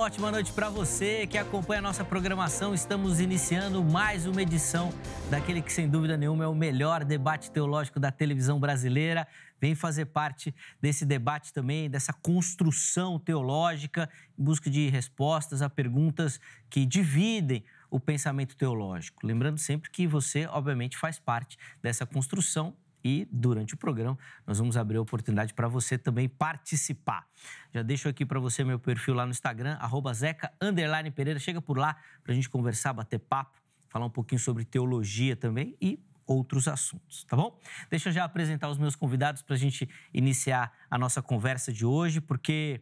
ótima noite para você que acompanha a nossa programação. Estamos iniciando mais uma edição daquele que, sem dúvida nenhuma, é o melhor debate teológico da televisão brasileira. Vem fazer parte desse debate também, dessa construção teológica, em busca de respostas a perguntas que dividem o pensamento teológico. Lembrando sempre que você, obviamente, faz parte dessa construção. E, durante o programa, nós vamos abrir a oportunidade para você também participar. Já deixo aqui para você meu perfil lá no Instagram, @zeca_Pereira. Chega por lá para a gente conversar, bater papo, falar um pouquinho sobre teologia também e outros assuntos, tá bom? Deixa eu já apresentar os meus convidados para a gente iniciar a nossa conversa de hoje, porque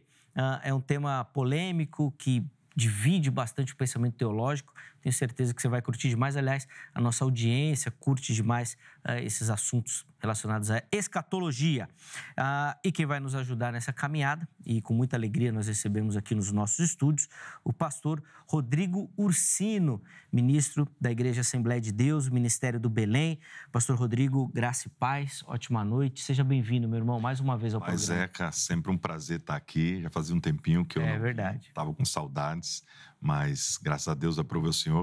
é um tema polêmico que divide bastante o pensamento teológico. Tenho certeza que você vai curtir demais. Aliás, a nossa audiência curte demais esses assuntos relacionados à escatologia. E quem vai nos ajudar nessa caminhada, e com muita alegria nós recebemos aqui nos nossos estúdios, o pastor Rodrigo Ursino, ministro da Igreja Assembleia de Deus, Ministério do Belém. Pastor Rodrigo, graça e paz, ótima noite. Seja bem-vindo, meu irmão, mais uma vez ao programa. Zeca, sempre um prazer estar aqui. Já fazia um tempinho que eu estava com saudades, mas graças a Deus aprovei o Senhor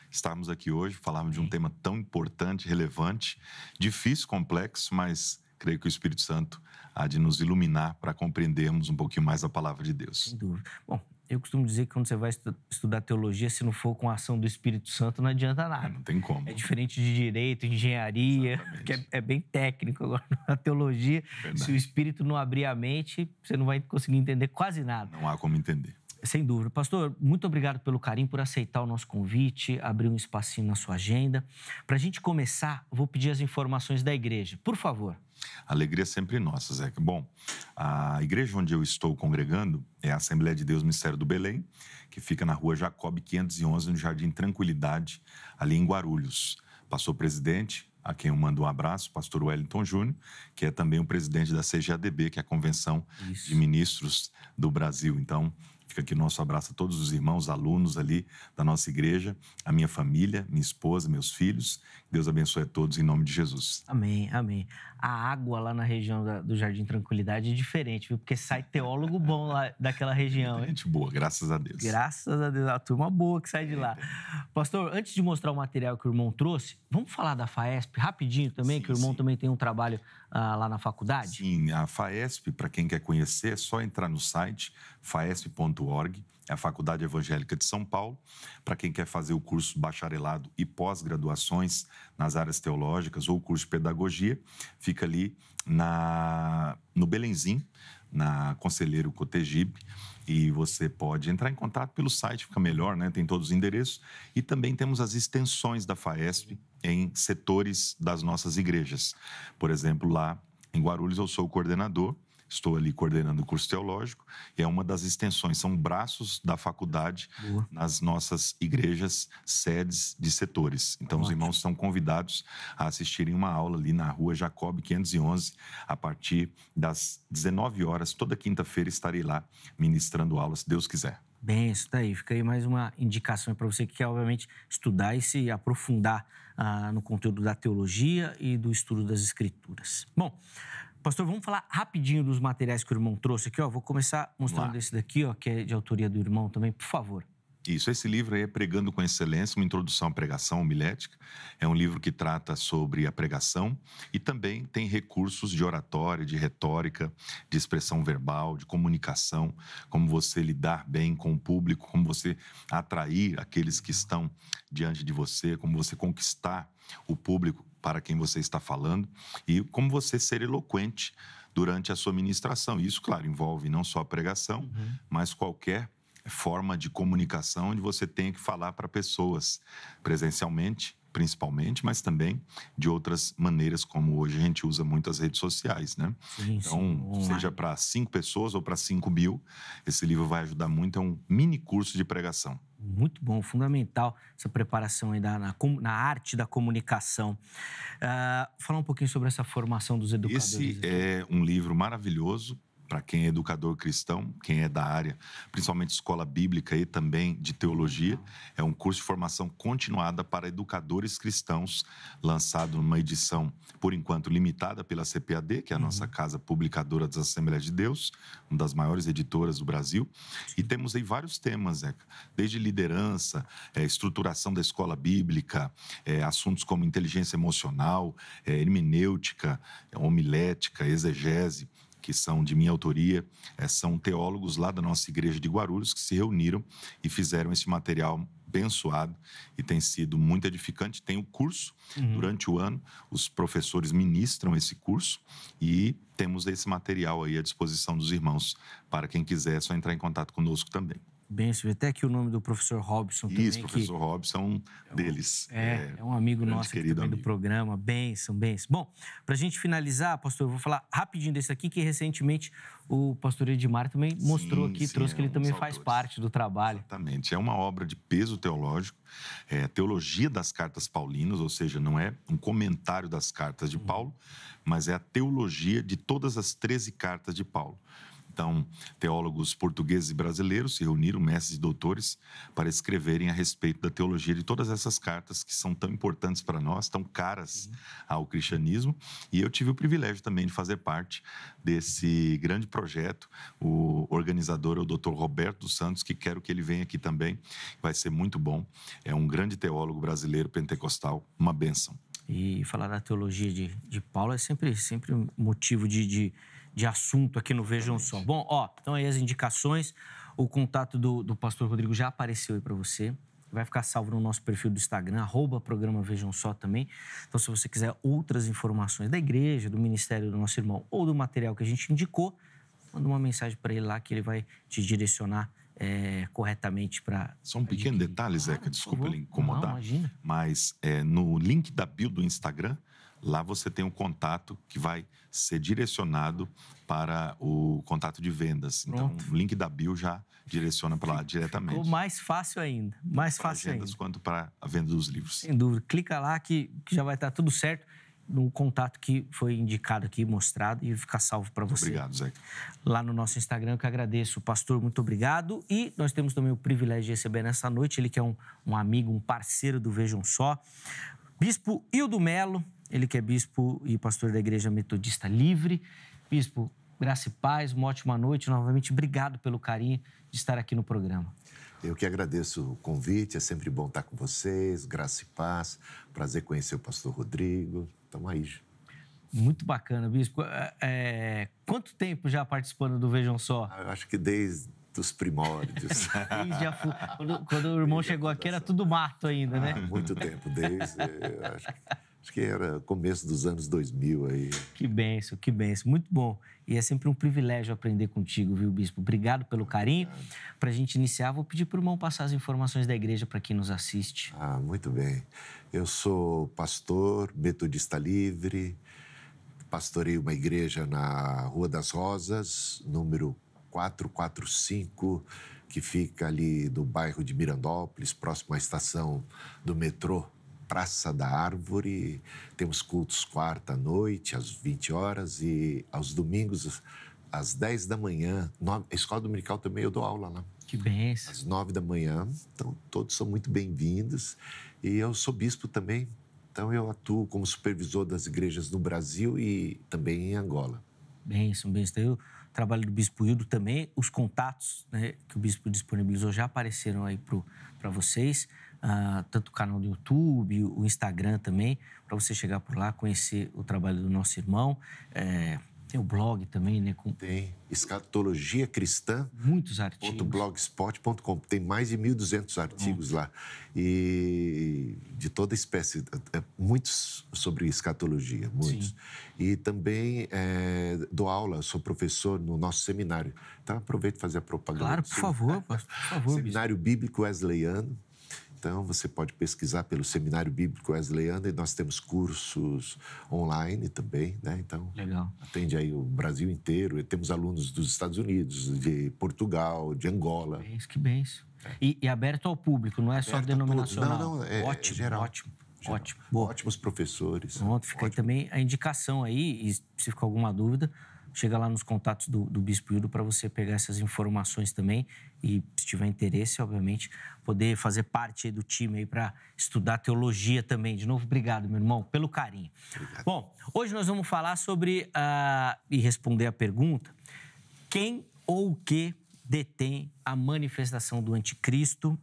estarmos aqui hoje, falarmos de um tema tão importante, relevante, difícil, complexo, mas creio que o Espírito Santo há de nos iluminar para compreendermos um pouquinho mais a palavra de Deus. Sem dúvida. Bom, eu costumo dizer que quando você vai estudar teologia, se não for com a ação do Espírito Santo, não adianta nada. Não tem como. É diferente de direito, engenharia, exatamente, que é bem técnico. Agora, na teologia, se o Espírito não abrir a mente, você não vai conseguir entender quase nada. Não há como entender. Sem dúvida. Pastor, muito obrigado pelo carinho, por aceitar o nosso convite, abrir um espacinho na sua agenda. Para a gente começar, vou pedir as informações da igreja, por favor. Alegria sempre nossa, Zeca. Bom, a igreja onde eu estou congregando é a Assembleia de Deus Ministério do Belém, que fica na rua Jacob 511, no Jardim Tranquilidade, ali em Guarulhos. Pastor presidente, a quem eu mando um abraço, pastor Wellington Júnior, que é também o presidente da CGADB, que é a Convenção de Ministros do Brasil. Então, fica aqui o nosso abraço a todos os irmãos, alunos ali da nossa igreja, a minha família, minha esposa, meus filhos. Deus abençoe a todos em nome de Jesus. Amém, amém. A água lá na região do Jardim Tranquilidade é diferente, viu? Porque sai teólogo bom lá daquela região, hein? Gente boa, graças a Deus. Graças a Deus, a turma boa que sai de lá. Pastor, antes de mostrar o material que o irmão trouxe, vamos falar da FAESP rapidinho também, que o irmão também tem um trabalho lá na faculdade? Sim, a FAESP, para quem quer conhecer, é só entrar no site faesp.org, é a Faculdade Evangélica de São Paulo. Para quem quer fazer o curso bacharelado e pós-graduações nas áreas teológicas ou curso de pedagogia, fica ali no Belenzinho, na Conselheiro Cotegipe, e você pode entrar em contato pelo site, fica melhor, né? Tem todos os endereços. E também temos as extensões da FAESP em setores das nossas igrejas. Por exemplo, lá em Guarulhos eu sou o coordenador, estou ali coordenando o curso teológico, e é uma das extensões, são braços da faculdade nas nossas igrejas, sedes de setores. Então, os irmãos são convidados a assistirem uma aula ali na rua Jacob 511, a partir das 19 horas, toda quinta-feira estarei lá ministrando aula, se Deus quiser. Bem, isso daí. Fica aí mais uma indicação para você que quer, obviamente, estudar e se aprofundar no conteúdo da teologia e do estudo das Escrituras. Bom, pastor, vamos falar rapidinho dos materiais que o irmão trouxe aqui, ó. Vou começar mostrando esse daqui, ó, que é de autoria do irmão também, por favor. Isso, esse livro aí é Pregando com Excelência, uma introdução à pregação homilética. É um livro que trata sobre a pregação e também tem recursos de oratória, de retórica, de expressão verbal, de comunicação, como você lidar bem com o público, como você atrair aqueles que estão diante de você, como você conquistar o público para quem você está falando e como você ser eloquente durante a sua ministração. Isso, claro, envolve não só a pregação, mas qualquer forma de comunicação onde você tem que falar para pessoas presencialmente, principalmente, mas também de outras maneiras, como hoje a gente usa muito as redes sociais, né? Sim, então, seja para 5 pessoas ou para 5.000, esse livro vai ajudar muito, é um mini curso de pregação. Muito bom, fundamental essa preparação aí na arte da comunicação. Falar um pouquinho sobre essa formação dos educadores. Esse é um livro maravilhoso para quem é educador cristão, quem é da área, principalmente escola bíblica e também de teologia. É um curso de formação continuada para educadores cristãos, lançado numa edição, por enquanto, limitada pela CPAD, que é a nossa casa publicadora das Assembleias de Deus, uma das maiores editoras do Brasil. E temos aí vários temas, Zeca, desde liderança, estruturação da escola bíblica, assuntos como inteligência emocional, hermenêutica, homilética, exegese, que são de minha autoria, são teólogos lá da nossa igreja de Guarulhos que se reuniram e fizeram esse material abençoado e tem sido muito edificante. Tem o curso, durante o ano, os professores ministram esse curso e temos esse material aí à disposição dos irmãos. Para quem quiser, é só entrar em contato conosco também. Benção, até aqui o nome do professor Robson também. Isso, professor Robson, deles. É um amigo nosso aqui também do programa. Benção. Bom, para a gente finalizar, pastor, eu vou falar rapidinho desse aqui, que recentemente o pastor Edmar também mostrou aqui, trouxe que ele também faz parte do trabalho. Exatamente, é uma obra de peso teológico, teologia das cartas paulinas, ou seja, não é um comentário das cartas de Paulo, mas é a teologia de todas as 13 cartas de Paulo. Então, teólogos portugueses e brasileiros se reuniram, mestres e doutores, para escreverem a respeito da teologia de todas essas cartas que são tão importantes para nós, tão caras ao cristianismo. E eu tive o privilégio também de fazer parte desse grande projeto. O organizador é o Dr. Roberto dos Santos, que quero que ele venha aqui também. Vai ser muito bom. É um grande teólogo brasileiro pentecostal, uma bênção. E falar da teologia de Paulo é sempre motivo de assunto aqui no Vejam Só. Bom, então aí as indicações, o contato do pastor Rodrigo já apareceu aí para você. Vai ficar salvo no nosso perfil do Instagram, @programa Vejam Só também. Então, se você quiser outras informações da igreja, do ministério do nosso irmão ou do material que a gente indicou, manda uma mensagem para ele lá que ele vai te direcionar corretamente para... Só um pequeno detalhe, Zeca, desculpa ele incomodar. Não, imagina. Mas no link da bio do Instagram, lá você tem um contato que vai ser direcionado para o contato de vendas. Pronto. Então, o link da bio já direciona para lá diretamente. Ficou mais fácil ainda. Mais fácil ainda. Vendas quanto para a venda dos livros. Sem dúvida. Clica lá que já vai estar tudo certo no contato que foi indicado aqui, mostrado, e ficar salvo para você. Obrigado, Zeca. Lá no nosso Instagram, eu que agradeço. Pastor, muito obrigado. E nós temos também o privilégio de receber nessa noite, ele que é um amigo, um parceiro do Vejam Só, Bispo Hildo Melo, ele que é bispo e pastor da Igreja Metodista Livre. Bispo, graça e paz, uma ótima noite. Novamente, obrigado pelo carinho de estar aqui no programa. Eu que agradeço o convite, é sempre bom estar com vocês, graça e paz. Prazer conhecer o pastor Rodrigo. Estamos aí. Muito bacana, bispo. Quanto tempo já participando do Vejam Só? Eu acho que desde os primórdios. Quando o irmão chegou aqui, era tudo mato ainda, né? Muito tempo, acho que era começo dos anos 2000 aí. Que bênção, muito bom. E é sempre um privilégio aprender contigo, viu, bispo? Obrigado pelo carinho. Para a gente iniciar, vou pedir para o irmão passar as informações da igreja para quem nos assiste. Muito bem. Eu sou pastor metodista livre, pastorei uma igreja na Rua das Rosas, número 445, que fica ali no bairro de Mirandópolis, próximo à estação do metrô Praça da Árvore. Temos cultos quarta à noite, às 20 horas, e aos domingos, às 10 da manhã. A escola dominical também eu dou aula lá. Que bênção. Às 9 da manhã. Então, todos são muito bem-vindos. E eu sou bispo também, então eu atuo como supervisor das igrejas no Brasil e também em Angola. Bênção. O trabalho do Bispo Hildo também, os contatos, né, que o Bispo disponibilizou já apareceram aí para vocês, tanto o canal do YouTube, o Instagram também, para você chegar por lá, conhecer o trabalho do nosso irmão. Tem o blog também, né? Tem Escatologia Cristã. Muitos artigos. .blogspot.com. Tem mais de 1.200 artigos lá. E de toda espécie. Muitos sobre escatologia, muitos. Sim. E também dou aula, sou professor no nosso seminário. Então, aproveito para fazer a propaganda. Claro, por favor. Seminário Bíblico Wesleyano. Então, você pode pesquisar pelo Seminário Bíblico Wesleyano, e nós temos cursos online também, né? Então, legal. Atende aí o Brasil inteiro. E temos alunos dos Estados Unidos, de Portugal, de Angola. Que benção. E aberto ao público, não é só denominacional? Não, ótimo, geral. Ótimo. Ótimos professores. Pronto, fica aí também a indicação aí, e se ficar alguma dúvida, chega lá nos contatos do Bispo Hildo para você pegar essas informações também e, se tiver interesse, obviamente, poder fazer parte aí do time aí para estudar teologia também. De novo, obrigado, meu irmão, pelo carinho. Obrigado. Bom, hoje nós vamos falar sobre, e responder a pergunta, quem ou o que detém a manifestação do anticristo.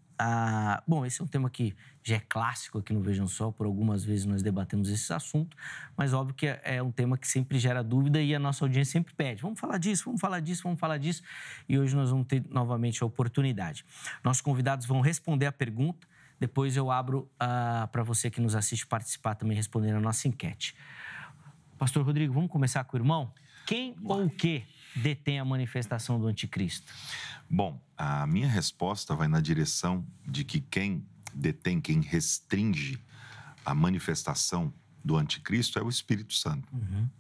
Bom, esse é um tema que já é clássico aqui no Vejam Só, por algumas vezes nós debatemos esse assunto, mas óbvio que é um tema que sempre gera dúvida e a nossa audiência sempre pede, vamos falar disso, vamos falar disso, vamos falar disso, e hoje nós vamos ter novamente a oportunidade. Nossos convidados vão responder a pergunta, depois eu abro para você que nos assiste participar também, respondendo a nossa enquete. Pastor Rodrigo, vamos começar com o irmão? Quem ou o que detém a manifestação do anticristo? Bom, a minha resposta vai na direção de que quem detém, quem restringe a manifestação do anticristo é o Espírito Santo.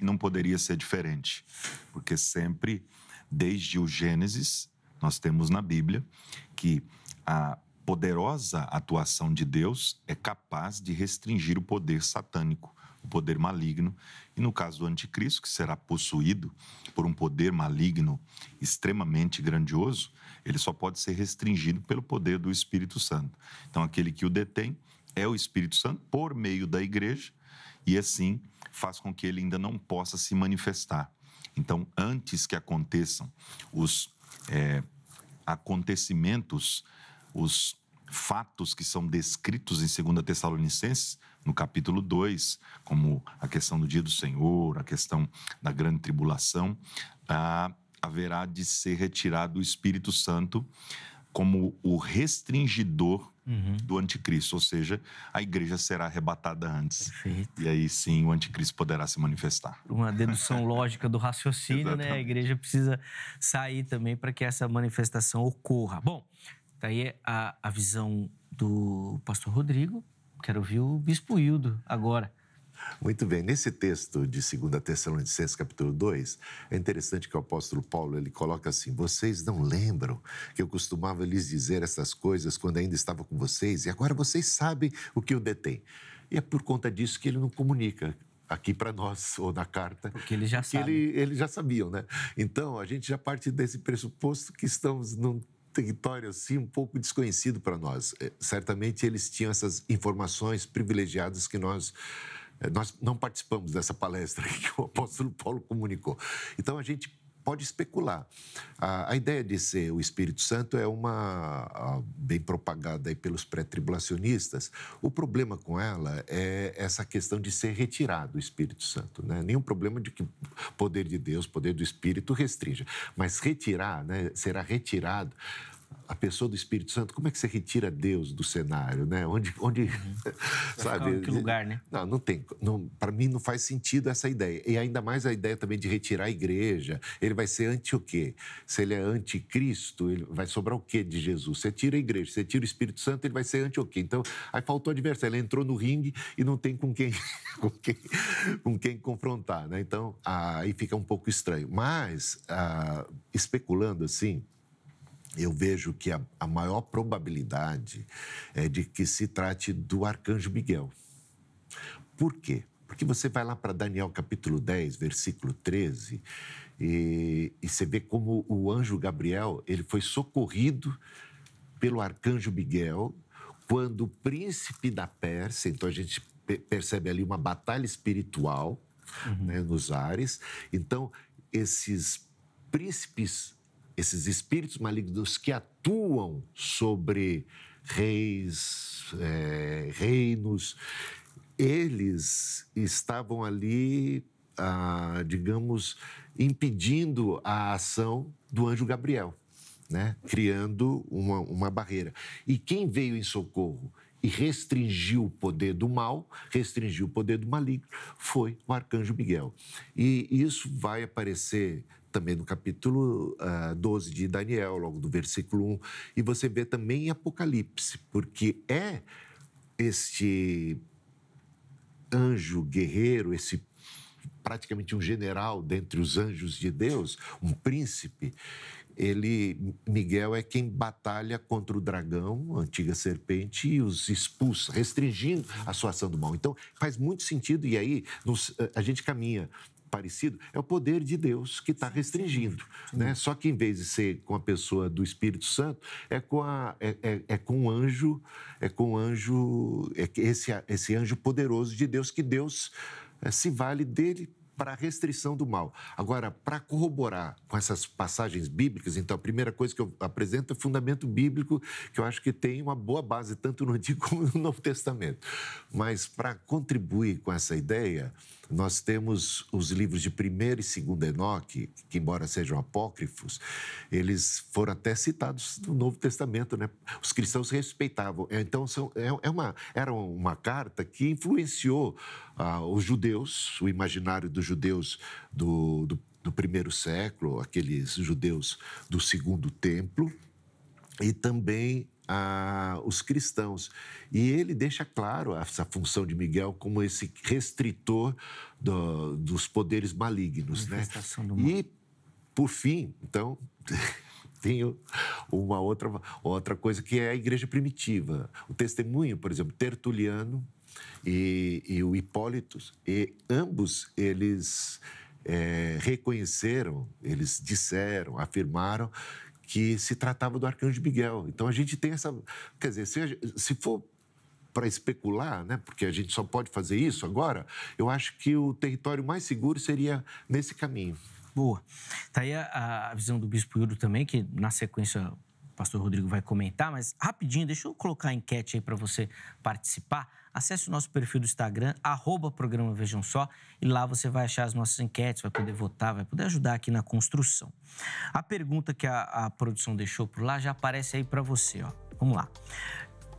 E não poderia ser diferente, porque sempre, desde o Gênesis, nós temos na Bíblia que a poderosa atuação de Deus é capaz de restringir o poder satânico, o poder maligno, e no caso do anticristo, que será possuído por um poder maligno extremamente grandioso, ele só pode ser restringido pelo poder do Espírito Santo. Então, aquele que o detém é o Espírito Santo por meio da igreja, e assim faz com que ele ainda não possa se manifestar. Então, antes que aconteçam os acontecimentos, os fatos que são descritos em 2 Tessalonicenses, no capítulo 2, como a questão do dia do Senhor, a questão da grande tribulação, haverá de ser retirado o Espírito Santo como o restringidor do anticristo, ou seja, a igreja será arrebatada antes. Perfeito. E aí sim o anticristo poderá se manifestar. Uma dedução lógica do raciocínio, né? A igreja precisa sair também para que essa manifestação ocorra. Bom, daí a visão do pastor Rodrigo. Quero ouvir o Bispo Hildo agora. Muito bem. Nesse texto de 2 Tessalonicenses, capítulo 2, é interessante que o apóstolo Paulo ele coloca assim: vocês não lembram que eu costumava lhes dizer essas coisas quando ainda estava com vocês? E agora vocês sabem o que o detém. E é por conta disso que ele não comunica aqui para nós, ou na carta. Porque eles já sabem. Eles já sabiam, né? Então, a gente já parte desse pressuposto que estamos num território assim um pouco desconhecido para nós. Certamente eles tinham essas informações privilegiadas que nós não participamos dessa palestra que o apóstolo Paulo comunicou. Então a gente pode especular. A ideia de ser o Espírito Santo é uma bem propagada aí pelos pré-tribulacionistas. O problema com ela é essa questão de ser retirado o Espírito Santo, né? Nenhum problema de que o poder de Deus, o poder do Espírito restrinja, mas retirar, né? Será retirado a pessoa do Espírito Santo. Como é que você retira Deus do cenário, né? Onde sabe? Em que lugar, né? Não tem. Para mim não faz sentido essa ideia. E ainda mais a ideia também de retirar a igreja. Ele vai ser anti o quê? Se ele é anticristo, ele vai sobrar o quê de Jesus? Você tira a igreja, você tira o Espírito Santo, ele vai ser anti o quê? Então, aí faltou adversário. Ele entrou no ringue e não tem com quem confrontar, né? Então, aí fica um pouco estranho. Mas, especulando assim, eu vejo que a maior probabilidade é de que se trate do arcanjo Miguel. Por quê? Porque você vai lá para Daniel capítulo 10, versículo 13, e você vê como o anjo Gabriel ele foi socorrido pelo arcanjo Miguel quando o príncipe da Pérsia, então a gente percebe ali uma batalha espiritual, né, nos ares. Então, esses príncipes, esses espíritos malignos que atuam sobre reis, reinos, eles estavam ali, digamos, impedindo a ação do anjo Gabriel, né? Criando uma barreira. E quem veio em socorro e restringiu o poder do mal, restringiu o poder do maligno, foi o arcanjo Miguel. E isso vai aparecer também no capítulo 12 de Daniel, logo do versículo 1, e você vê também em Apocalipse, porque é este anjo guerreiro, esse praticamente um general dentre os anjos de Deus, um príncipe. Miguel é quem batalha contra o dragão, a antiga serpente, e os expulsa, restringindo a sua ação do mal. Então, faz muito sentido, e aí a gente caminha parecido, é o poder de Deus que está restringindo, né? Só que em vez de ser com a pessoa do Espírito Santo, é com um anjo, esse anjo poderoso de Deus, que Deus se vale dele para a restrição do mal. Agora, para corroborar com essas passagens bíblicas, então, a primeira coisa que eu apresento é o fundamento bíblico, que eu acho que tem uma boa base, tanto no Antigo como no Novo Testamento. Mas, para contribuir com essa ideia, nós temos os livros de 1º e 2º Enoque, que, embora sejam apócrifos, eles foram até citados no Novo Testamento, né? Os cristãos respeitavam. Então, era uma carta que influenciou os judeus, o imaginário dos judeus do primeiro século, aqueles judeus do Segundo Templo, e também os cristãos. E ele deixa claro essa função de Miguel como esse restritor dos poderes malignos, né? E, por fim, então, tenho uma outra coisa, que é a igreja primitiva. O testemunho, por exemplo, Tertuliano e o Hipólito, e ambos eles reconheceram, eles disseram, afirmaram que se tratava do arcanjo Miguel. Então, a gente tem essa... Quer dizer, se for para especular, né, porque a gente só pode fazer isso agora, eu acho que o território mais seguro seria nesse caminho. Boa. Está aí a visão do Bispo Hildo também, que na sequência o pastor Rodrigo vai comentar, mas rapidinho, deixa eu colocar a enquete aí para você participar. Acesse o nosso perfil do Instagram, @programa Vejam Só, e lá você vai achar as nossas enquetes, vai poder votar, vai poder ajudar aqui na construção. A pergunta que a produção deixou por lá já aparece aí para você, ó. Vamos lá.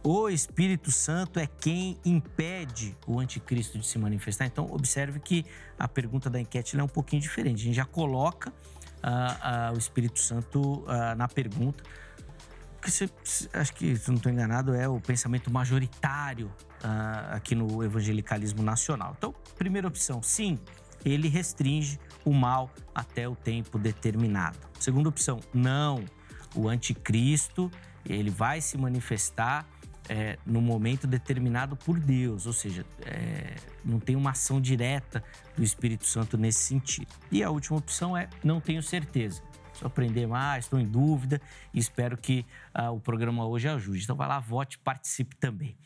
O Espírito Santo é quem impede o anticristo de se manifestar? Então, observe que a pergunta da enquete é um pouquinho diferente. A gente já coloca o Espírito Santo na pergunta, porque acho que, se não estou enganado, é o pensamento majoritário aqui no evangelicalismo nacional. Então, primeira opção, sim, ele restringe o mal até o tempo determinado. Segunda opção, não, o anticristo, ele vai se manifestar no momento determinado por Deus, ou seja, não tem uma ação direta do Espírito Santo nesse sentido. E a última opção é não tenho certeza. Preciso aprender mais, estou em dúvida e espero que o programa hoje ajude. Então vai lá, vote, participe também.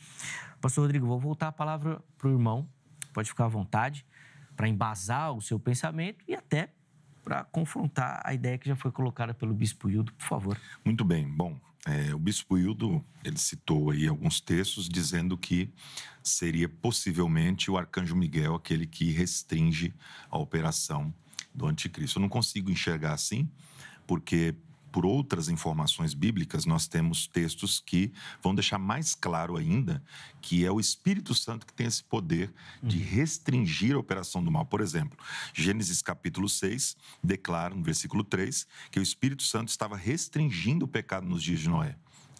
Pastor Rodrigo, vou voltar a palavra para o irmão, pode ficar à vontade, para embasar o seu pensamento e até para confrontar a ideia que já foi colocada pelo Bispo Hildo, por favor. Muito bem. Bom, o Bispo Hildo, ele citou aí alguns textos dizendo que seria possivelmente o arcanjo Miguel aquele que restringe a operação do anticristo. Eu não consigo enxergar assim, porque por outras informações bíblicas nós temos textos que vão deixar mais claro ainda que é o Espírito Santo que tem esse poder de restringir a operação do mal. Por exemplo, Gênesis capítulo 6 declara no versículo 3 que o Espírito Santo estava restringindo o pecado nos dias de Noé.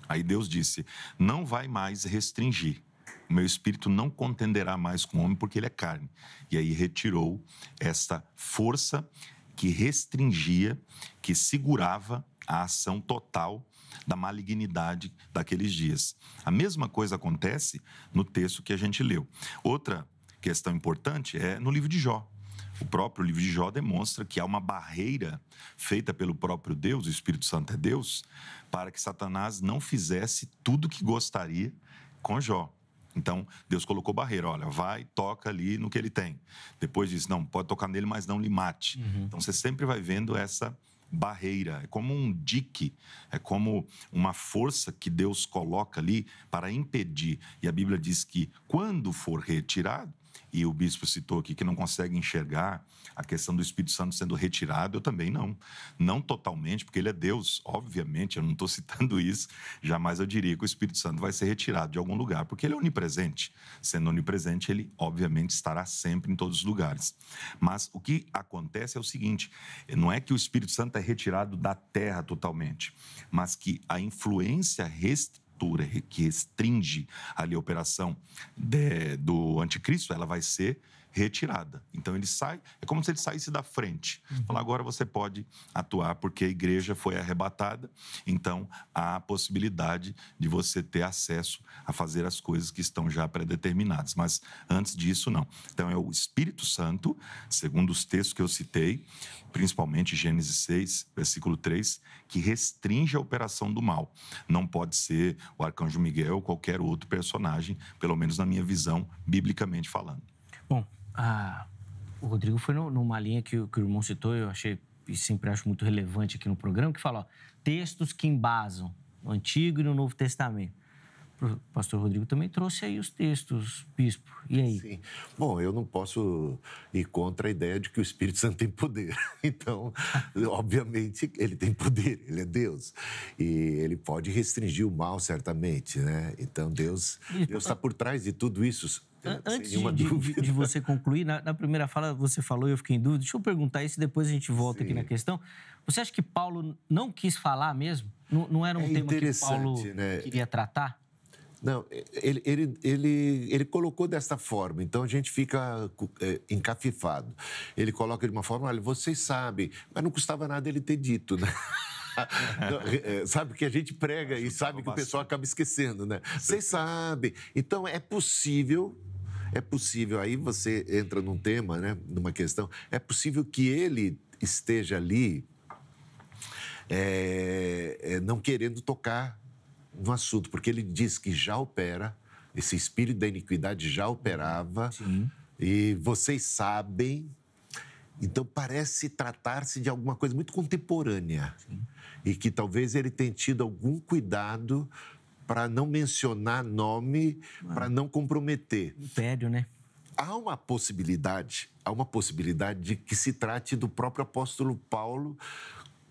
Aí Deus disse, não vai mais restringir. O meu espírito não contenderá mais com o homem porque ele é carne. E aí retirou essa força que restringia, que segurava a ação total da malignidade daqueles dias. A mesma coisa acontece no texto que a gente leu. Outra questão importante é no livro de Jó. O próprio livro de Jó demonstra que há uma barreira feita pelo próprio Deus, o Espírito Santo é Deus, para que Satanás não fizesse tudo o que gostaria com Jó. Então, Deus colocou barreira, olha, vai, toca ali no que ele tem. Depois disse, não, pode tocar nele, mas não lhe mate. Então, você sempre vai vendo essa barreira, é como um dique, é como uma força que Deus coloca ali para impedir. E a Bíblia diz que quando for retirado, e o bispo citou aqui que não consegue enxergar a questão do Espírito Santo sendo retirado, eu também não. Não totalmente, porque ele é Deus, obviamente, eu não estou citando isso, jamais eu diria que o Espírito Santo vai ser retirado de algum lugar, porque ele é onipresente. Sendo onipresente, ele obviamente estará sempre em todos os lugares. Mas o que acontece é o seguinte, não é que o Espírito Santo é retirado da terra totalmente, mas que a influência que restringe ali a operação do anticristo, ela vai ser retirada. Então, ele sai, é como se ele saísse da frente. Fala, agora você pode atuar, porque a igreja foi arrebatada, então há a possibilidade de você ter acesso a fazer as coisas que estão já pré-determinadas. Mas antes disso, não. Então, é o Espírito Santo, segundo os textos que eu citei, principalmente Gênesis 6, versículo 3, que restringe a operação do mal. Não pode ser o arcanjo Miguel ou qualquer outro personagem, pelo menos na minha visão, biblicamente falando. Bom, o Rodrigo foi numa linha que o irmão citou, eu achei e sempre acho muito relevante aqui no programa, que fala, ó, textos que embasam no Antigo e no Novo Testamento. O pastor Rodrigo também trouxe aí os textos, bispo. E aí? Sim. Bom, eu não posso ir contra a ideia de que o Espírito Santo tem poder. Então, obviamente, ele tem poder, ele é Deus. E ele pode restringir o mal, certamente, né? Então, Deus está por trás de tudo isso. Antes de você concluir, na primeira fala você falou e eu fiquei em dúvida. Deixa eu perguntar isso e depois a gente volta aqui na questão. Você acha que Paulo não quis falar mesmo? Não era um tema que Paulo queria tratar? Não, ele colocou dessa forma, então a gente fica encafifado. Ele coloca de uma forma, olha, vocês sabem, mas não custava nada ele ter dito, né? Sabe que a gente prega e sabe que o pessoal acaba esquecendo, né? Vocês sabem. Então, é possível, aí você entra num tema, né? Numa questão, é possível que ele esteja ali não querendo tocar no assunto, porque ele diz que já opera, esse espírito da iniquidade já operava, sim, e vocês sabem, então parece tratar-se de alguma coisa muito contemporânea, sim, e que talvez ele tenha tido algum cuidado para não mencionar nome, para não comprometer. Império, né? Há uma possibilidade de que se trate do próprio apóstolo Paulo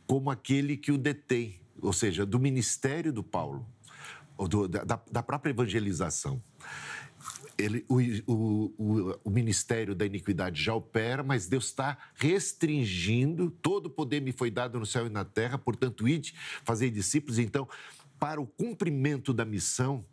como aquele que o detém, ou seja, do ministério do Paulo, da própria evangelização. O ministério da iniquidade já opera, mas Deus está restringindo. Todo o poder me foi dado no céu e na terra, portanto, ide, fazei discípulos. Então, para o cumprimento da missão,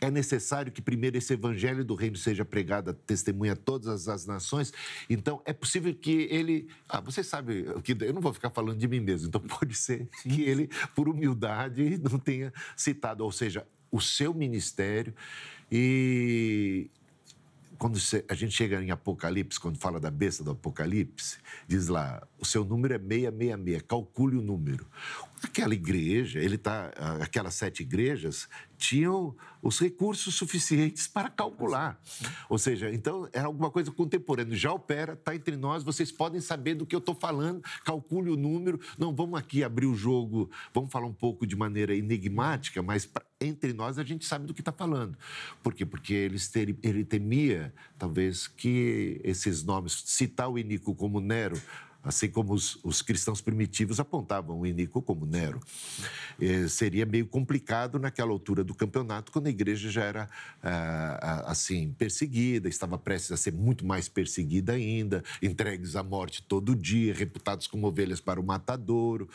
é necessário que primeiro esse evangelho do reino seja pregado, testemunha a todas as nações. Então, é possível que ele... você sabe, que eu não vou ficar falando de mim mesmo, então pode ser que ele, por humildade, não tenha citado, ou seja, o seu ministério. E quando a gente chega em Apocalipse, quando fala da besta do Apocalipse, diz lá, o seu número é 666, calcule o número. Aquela igreja, aquelas 7 igrejas tinham os recursos suficientes para calcular. Ou seja, então era alguma coisa contemporânea. Já opera, está entre nós, vocês podem saber do que eu estou falando, calcule o número. Não, vamos aqui abrir o jogo, vamos falar um pouco de maneira enigmática, mas entre nós a gente sabe do que está falando. Por quê? Porque ele temia, talvez, que esses nomes, citar o Inico como Nero, assim como os cristãos primitivos apontavam o Inico como Nero. Seria meio complicado naquela altura do campeonato, quando a igreja já era, assim, perseguida, estava prestes a ser muito mais perseguida ainda, entregues à morte todo dia, reputados como ovelhas para o matadouro.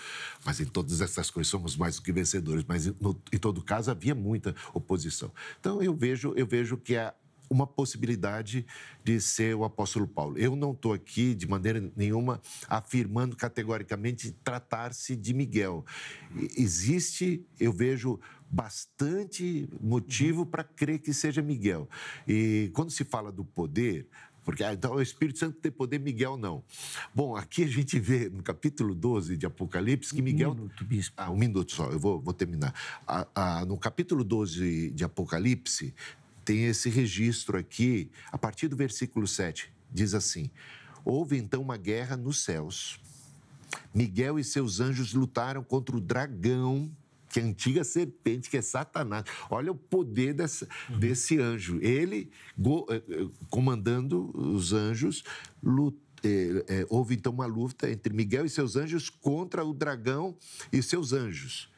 Mas em todas essas coisas somos mais do que vencedores, mas em todo caso havia muita oposição. Então eu vejo que há uma possibilidade de ser o apóstolo Paulo. Eu não estou aqui, de maneira nenhuma, afirmando categoricamente tratar-se de Miguel. Existe, eu vejo, bastante motivo para crer que seja Miguel. E quando se fala do poder... Porque, então, o Espírito Santo tem poder, Miguel não. Bom, aqui a gente vê no capítulo 12 de Apocalipse que Miguel... Um minuto, bispo. Um minuto só, eu vou terminar. No capítulo 12 de Apocalipse, tem esse registro aqui, a partir do versículo 7, diz assim: houve então uma guerra nos céus. Miguel e seus anjos lutaram contra o dragão, que é a antiga serpente, que é Satanás. Olha o poder desse anjo. Ele, comandando os anjos, houve então uma luta entre Miguel e seus anjos contra o dragão e seus anjos,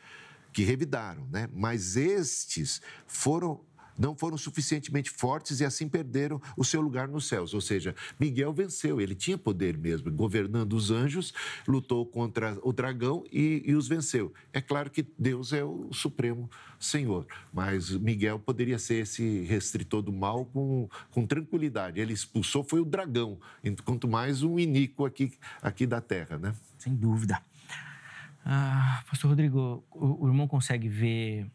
que revidaram, né? Mas estes foram não foram suficientemente fortes e assim perderam o seu lugar nos céus. Ou seja, Miguel venceu, ele tinha poder mesmo, governando os anjos, lutou contra o dragão e os venceu. É claro que Deus é o Supremo Senhor, mas Miguel poderia ser esse restritor do mal com tranquilidade. Ele expulsou foi o dragão, quanto mais um iníquo aqui da terra, né? Sem dúvida. Pastor Rodrigo, o irmão consegue ver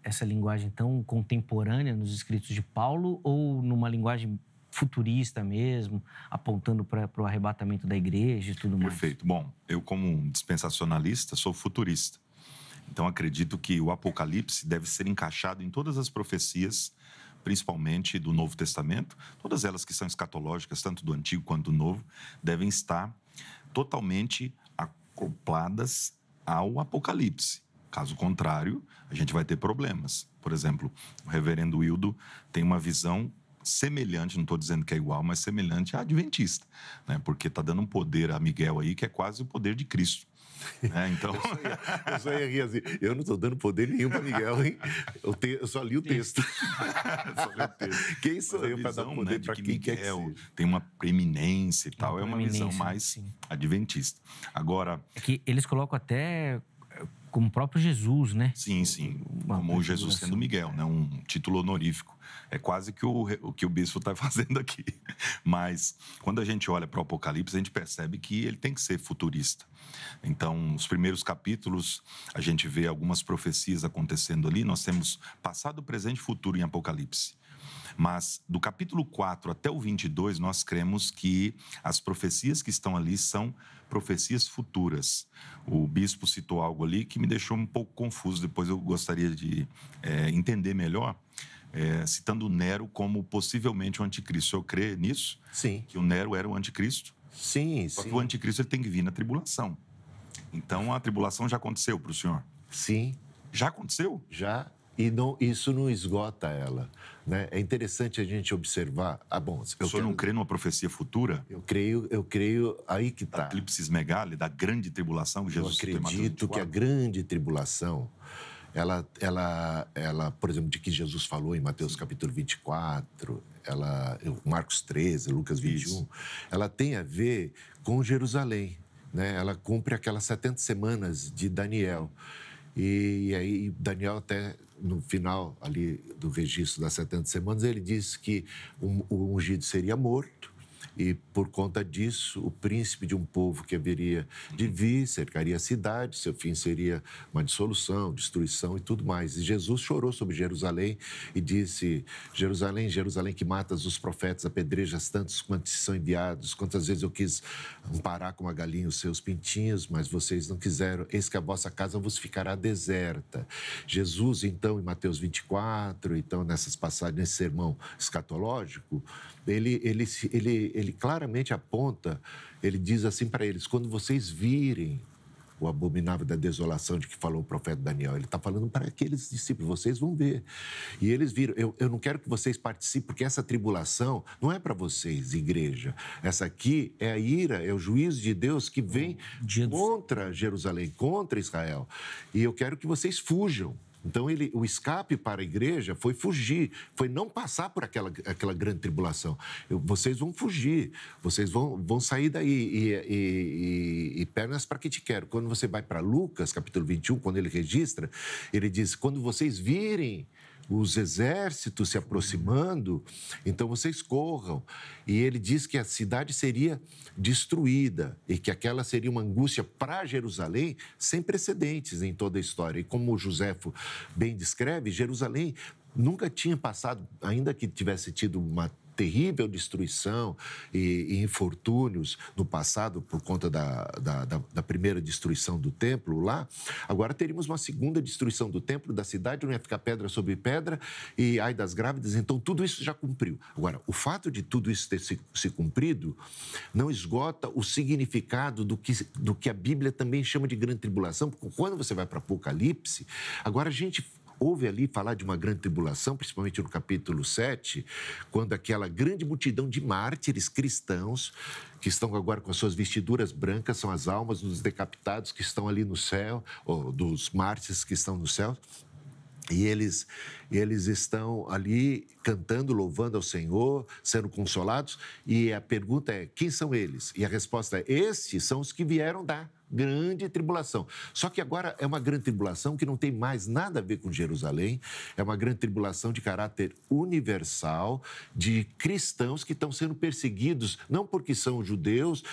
essa linguagem tão contemporânea nos escritos de Paulo ou numa linguagem futurista mesmo, apontando para o arrebatamento da igreja e tudo mais? Perfeito. Bom, eu como um dispensacionalista sou futurista. Então acredito que o Apocalipse deve ser encaixado em todas as profecias, principalmente do Novo Testamento. Todas elas que são escatológicas, tanto do Antigo quanto do Novo, devem estar totalmente acopladas ao Apocalipse. Caso contrário, a gente vai ter problemas. Por exemplo, o reverendo Wildo tem uma visão semelhante, não estou dizendo que é igual, mas semelhante à adventista, né? Porque está dando um poder a Miguel aí que é quase o poder de Cristo. Então... eu só ia rir assim, eu não estou dando poder nenhum para Miguel, hein? Eu só li o texto. Quem sou eu para dar poder para quem quer que seja? Tem uma preeminência e tal, é uma visão mais adventista. Agora... É que eles colocam até como o próprio Jesus, né? Sim, sim. Como Jesus sendo Miguel, né? Um título honorífico. É quase que o que o bispo está fazendo aqui. Mas, quando a gente olha para o Apocalipse, a gente percebe que ele tem que ser futurista. Então, os primeiros capítulos, a gente vê algumas profecias acontecendo ali. Nós temos passado, presente e futuro em Apocalipse. Mas, do capítulo 4 até o 22, nós cremos que as profecias que estão ali são profecias futuras. O bispo citou algo ali que me deixou um pouco confuso. Depois eu gostaria de entender melhor, citando Nero como possivelmente o anticristo. O senhor crê nisso? Sim. Que o Nero era o anticristo? Sim, Só sim. que o anticristo ele tem que vir na tribulação. Então, a tribulação já aconteceu para o senhor? Sim. Já aconteceu? Já. E não, isso não esgota ela, né? É interessante a gente observar... O senhor não crê numa profecia futura? Eu creio aí que está. Da Eclipsis Megale, da grande tribulação que Jesus citou em Mateus 24? Eu acredito que a grande tribulação, ela, por exemplo, de que Jesus falou em Mateus capítulo 24, Marcos 13, Lucas 21, isso. Ela tem a ver com Jerusalém, né? Ela cumpre aquelas 70 semanas de Daniel. E aí, Daniel, até no final ali do registro das 70 semanas, ele disse que o ungido seria morto e, por conta disso, o príncipe de um povo que haveria de vir cercaria a cidade, seu fim seria uma dissolução, destruição e tudo mais. E Jesus chorou sobre Jerusalém e disse: Jerusalém, Jerusalém, que matas os profetas, apedrejas tantos quantos são enviados. Quantas vezes eu quis amparar com uma galinha os seus pintinhos, mas vocês não quiseram. Eis que a vossa casa vos ficará deserta. Jesus, então, em Mateus 24, então, nessas passagens, nesse sermão escatológico, ele claramente aponta, ele diz assim para eles: quando vocês virem o abominável da desolação de que falou o profeta Daniel, ele está falando para aqueles discípulos, vocês vão ver. E eles viram, eu não quero que vocês participem, porque essa tribulação não é para vocês, igreja. Essa aqui é a ira, é o juízo de Deus que vem contra Jerusalém, contra Israel. E eu quero que vocês fujam. Então, o escape para a igreja foi fugir, foi não passar por aquela grande tribulação. Vocês vão fugir, vocês vão sair daí e pernas para que te quero. Quando você vai para Lucas, capítulo 21, quando ele registra, ele diz: quando vocês virem os exércitos se aproximando, então vocês corram. E ele diz que a cidade seria destruída e que aquela seria uma angústia para Jerusalém sem precedentes em toda a história. E como o Joséfo bem descreve, Jerusalém nunca tinha passado, ainda que tivesse tido uma terrível destruição e infortúnios no passado por conta da primeira destruição do templo lá, agora teríamos uma segunda destruição do templo, da cidade, não ia ficar pedra sobre pedra e ai das grávidas, então tudo isso já cumpriu. Agora, o fato de tudo isso ter se cumprido não esgota o significado do que a Bíblia também chama de grande tribulação, porque quando você vai para Apocalipse, agora a gente ouve ali falar de uma grande tribulação, principalmente no capítulo 7, quando aquela grande multidão de mártires cristãos, que estão agora com as suas vestiduras brancas, são as almas dos decapitados que estão ali no céu, ou dos mártires que estão no céu, E eles estão ali cantando, louvando ao Senhor, sendo consolados. E a pergunta é, quem são eles? E a resposta é, esses são os que vieram da grande tribulação. Só que agora é uma grande tribulação que não tem mais nada a ver com Jerusalém. É uma grande tribulação de caráter universal, de cristãos que estão sendo perseguidos, não porque são judeus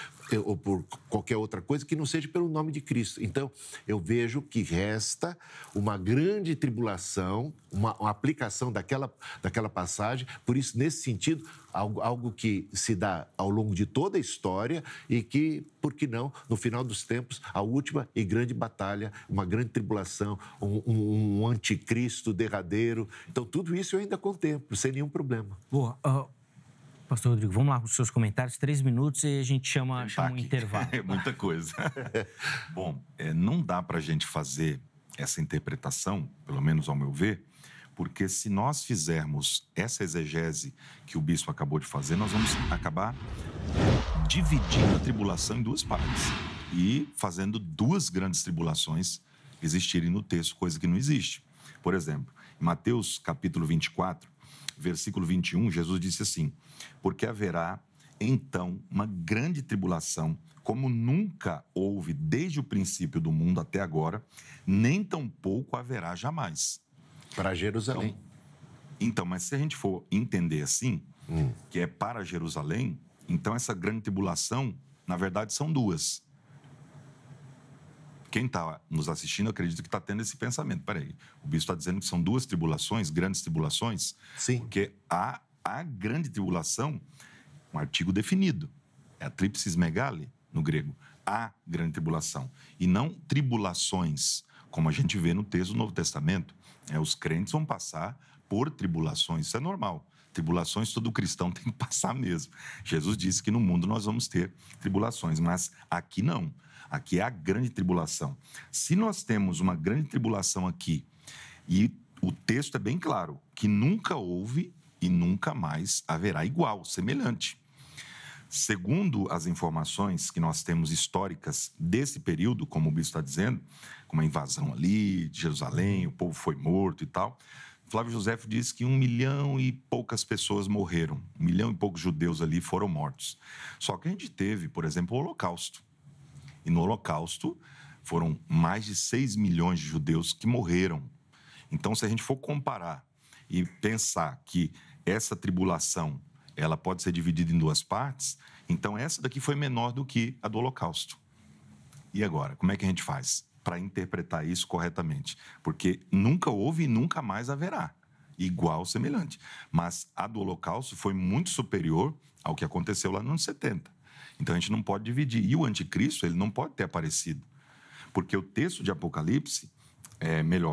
ou por qualquer outra coisa, que não seja pelo nome de Cristo. Então, eu vejo que resta uma grande tribulação, uma aplicação daquela passagem. Por isso, nesse sentido, algo que se dá ao longo de toda a história e que, por que não, no final dos tempos, a última e grande batalha, uma grande tribulação, um anticristo derradeiro. Então, tudo isso eu ainda contemplo, sem nenhum problema. Boa. Pastor Rodrigo, vamos lá com os seus comentários, 3 minutos e a gente chama um intervalo. É muita coisa. Bom, não dá para a gente fazer essa interpretação, pelo menos ao meu ver, porque se nós fizermos essa exegese que o bispo acabou de fazer, nós vamos acabar dividindo a tribulação em duas partes e fazendo duas grandes tribulações existirem no texto, coisa que não existe. Por exemplo, em Mateus capítulo 24, versículo 21, Jesus disse assim, porque haverá então uma grande tribulação, como nunca houve desde o princípio do mundo até agora, nem tampouco haverá jamais. Para Jerusalém. Então, mas se a gente for entender assim, que é para Jerusalém, então essa grande tribulação, na verdade, são duas. Quem está nos assistindo, acredito que está tendo esse pensamento. Peraí, o bispo está dizendo que são duas tribulações, grandes tribulações? Sim. Porque a grande tribulação, um artigo definido, é a tríplice megale, no grego, a grande tribulação. E não tribulações, como a gente vê no texto do Novo Testamento. Os crentes vão passar por tribulações, isso é normal. Tribulações todo cristão tem que passar mesmo. Jesus disse que no mundo nós vamos ter tribulações, mas aqui não. Aqui é a grande tribulação. Se nós temos uma grande tribulação aqui, e o texto é bem claro, que nunca houve e nunca mais haverá igual, semelhante. Segundo as informações que nós temos históricas desse período, como o bispo está dizendo, como a invasão ali de Jerusalém, o povo foi morto e tal, Flávio Josefo diz que 1 milhão e poucas pessoas morreram, 1 milhão e poucos judeus ali foram mortos. Só que a gente teve, por exemplo, o Holocausto. E no Holocausto foram mais de 6 milhões de judeus que morreram. Então, se a gente for comparar e pensar que essa tribulação ela pode ser dividida em duas partes, então essa daqui foi menor do que a do Holocausto. E agora, como é que a gente faz para interpretar isso corretamente? Porque nunca houve e nunca mais haverá, igual, semelhante. Mas a do Holocausto foi muito superior ao que aconteceu lá nos anos 70. Então a gente não pode dividir. E o anticristo, ele não pode ter aparecido. Porque o texto de Apocalipse,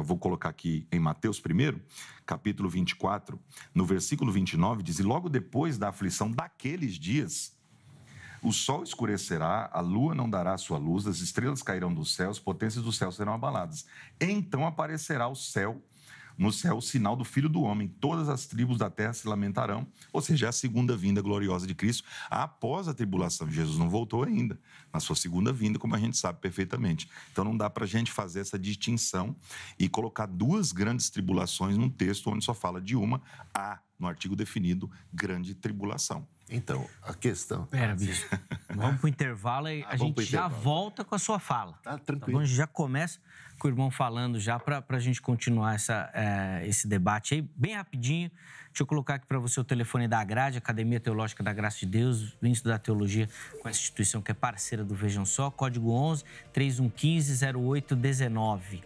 vou colocar aqui em Mateus 1, capítulo 24, no versículo 29, diz, e logo depois da aflição daqueles dias, o sol escurecerá, a lua não dará sua luz, as estrelas cairão dos céus, as potências do céu serão abaladas. Então aparecerá no céu o sinal do Filho do Homem, todas as tribos da terra se lamentarão, ou seja, a segunda vinda gloriosa de Cristo após a tribulação. Jesus não voltou ainda, na sua segunda vinda, como a gente sabe perfeitamente. Então não dá para a gente fazer essa distinção e colocar duas grandes tribulações num texto onde só fala de uma, no artigo definido, grande tribulação. Então, a questão... Pera, bicho. Vamos para o intervalo e a gente já volta com a sua fala. Tá tranquilo. A gente já começa com o irmão falando já para a gente continuar esse debate aí. Bem rapidinho, deixa eu colocar aqui para você o telefone da Grade, Academia Teológica da Graça de Deus, vim estudar teologia com essa instituição que é parceira do Vejam Só, código 11 3115 0819.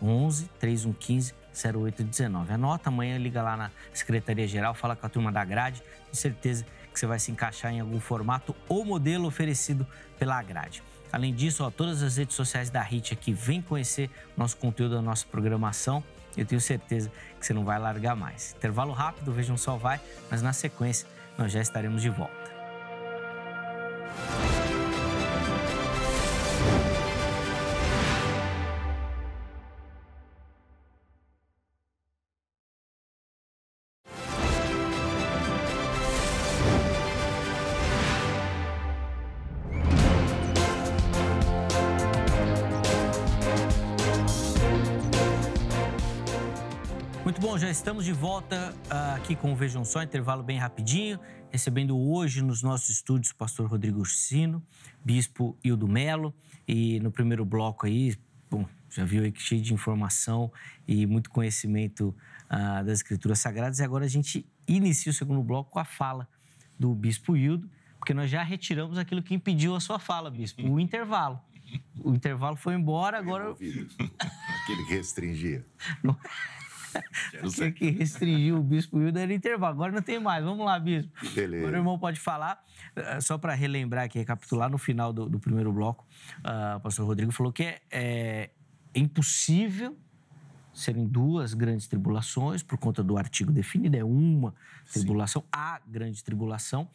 11 3115 0819. Anota, amanhã liga lá na Secretaria-Geral, fala com a turma da Grade, tenho certeza que você vai se encaixar em algum formato ou modelo oferecido pela Grade. Além disso, todas as redes sociais da HIT aqui, vem conhecer nosso conteúdo, a nossa programação, eu tenho certeza que você não vai largar mais. Intervalo rápido, Vejam Só vai, mas na sequência nós já estaremos de volta. bom, já estamos de volta aqui com o Vejam Só, intervalo bem rapidinho, recebendo hoje nos nossos estúdios o pastor Rodrigo Ursino, bispo Hildo Melo, e no primeiro bloco aí, bom, já viu aí que cheio de informação e muito conhecimento das Escrituras Sagradas, e agora a gente inicia o segundo bloco com a fala do bispo Hildo, porque nós já retiramos aquilo que impediu a sua fala, bispo, o intervalo. O intervalo foi embora, agora... Aquele que restringia. Aquele que restringiu o bispo Hildo era intervalo. Agora não tem mais. Vamos lá, bispo. Beleza. Agora o irmão pode falar. Só para relembrar aqui, recapitular, no final do primeiro bloco, o pastor Rodrigo falou que é impossível serem duas grandes tribulações, por conta do artigo definido, é uma tribulação, a grande tribulação,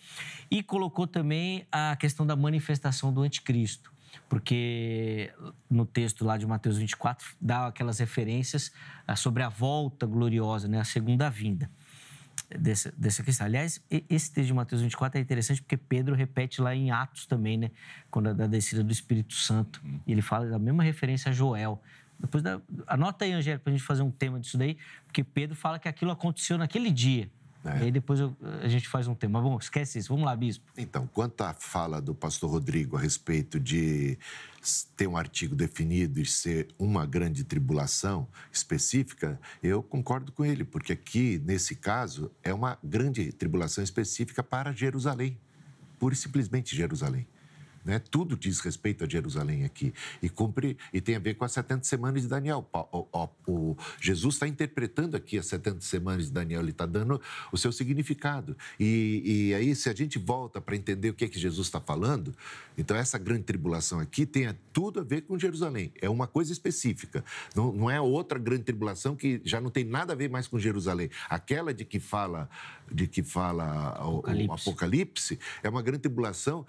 e colocou também a questão da manifestação do anticristo, porque no texto lá de Mateus 24 dá aquelas referências sobre a volta gloriosa, né, a segunda vinda dessa questão. Aliás, esse texto de Mateus 24 é interessante porque Pedro repete lá em Atos também, né, quando da descida do Espírito Santo, e ele fala da mesma referência a Joel. Depois anota aí, Angélica, para a gente fazer um tema disso daí, porque Pedro fala que aquilo aconteceu naquele dia. E aí depois a gente faz um tema. Mas, bom, esquece isso. Vamos lá, bispo. Então, quanto à fala do pastor Rodrigo a respeito de ter um artigo definido e ser uma grande tribulação específica, eu concordo com ele, porque aqui, nesse caso, é uma grande tribulação específica para Jerusalém, pura e simplesmente Jerusalém. Né? Tudo diz respeito a Jerusalém aqui. E tem a ver com as 70 semanas de Daniel. Jesus está interpretando aqui as 70 semanas de Daniel, ele está dando o seu significado. E aí, se a gente volta para entender o que é que Jesus está falando, então essa grande tribulação aqui tem tudo a ver com Jerusalém. É uma coisa específica. Não é outra grande tribulação que já não tem nada a ver mais com Jerusalém. Aquela de que fala o Apocalipse é uma grande tribulação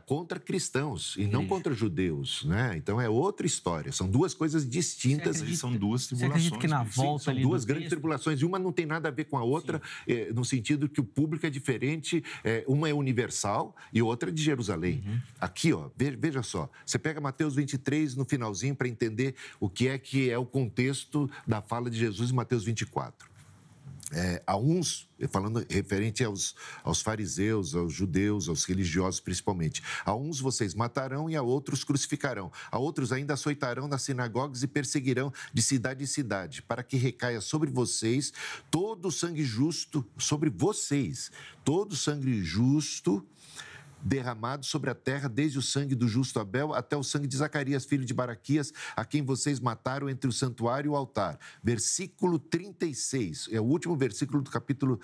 contra cristãos e não contra judeus, né? Então é outra história, são duas coisas distintas. São duas tribulações. Você acredita que na volta são duas grandes tribulações e uma não tem nada a ver com a outra, no sentido que o público é diferente, uma é universal e outra é de Jerusalém. Aqui, ó, veja só, você pega Mateus 23 no finalzinho para entender o que é o contexto da fala de Jesus em Mateus 24. A uns, falando referente aos fariseus, aos judeus, aos religiosos principalmente, a uns vocês matarão e a outros crucificarão, a outros ainda açoitarão nas sinagogas e perseguirão de cidade em cidade, para que recaia sobre vocês todo o sangue justo, sobre vocês, todo o sangue justo derramado sobre a terra, desde o sangue do justo Abel até o sangue de Zacarias, filho de Baraquias, a quem vocês mataram entre o santuário e o altar. Versículo 36, é o último versículo do capítulo...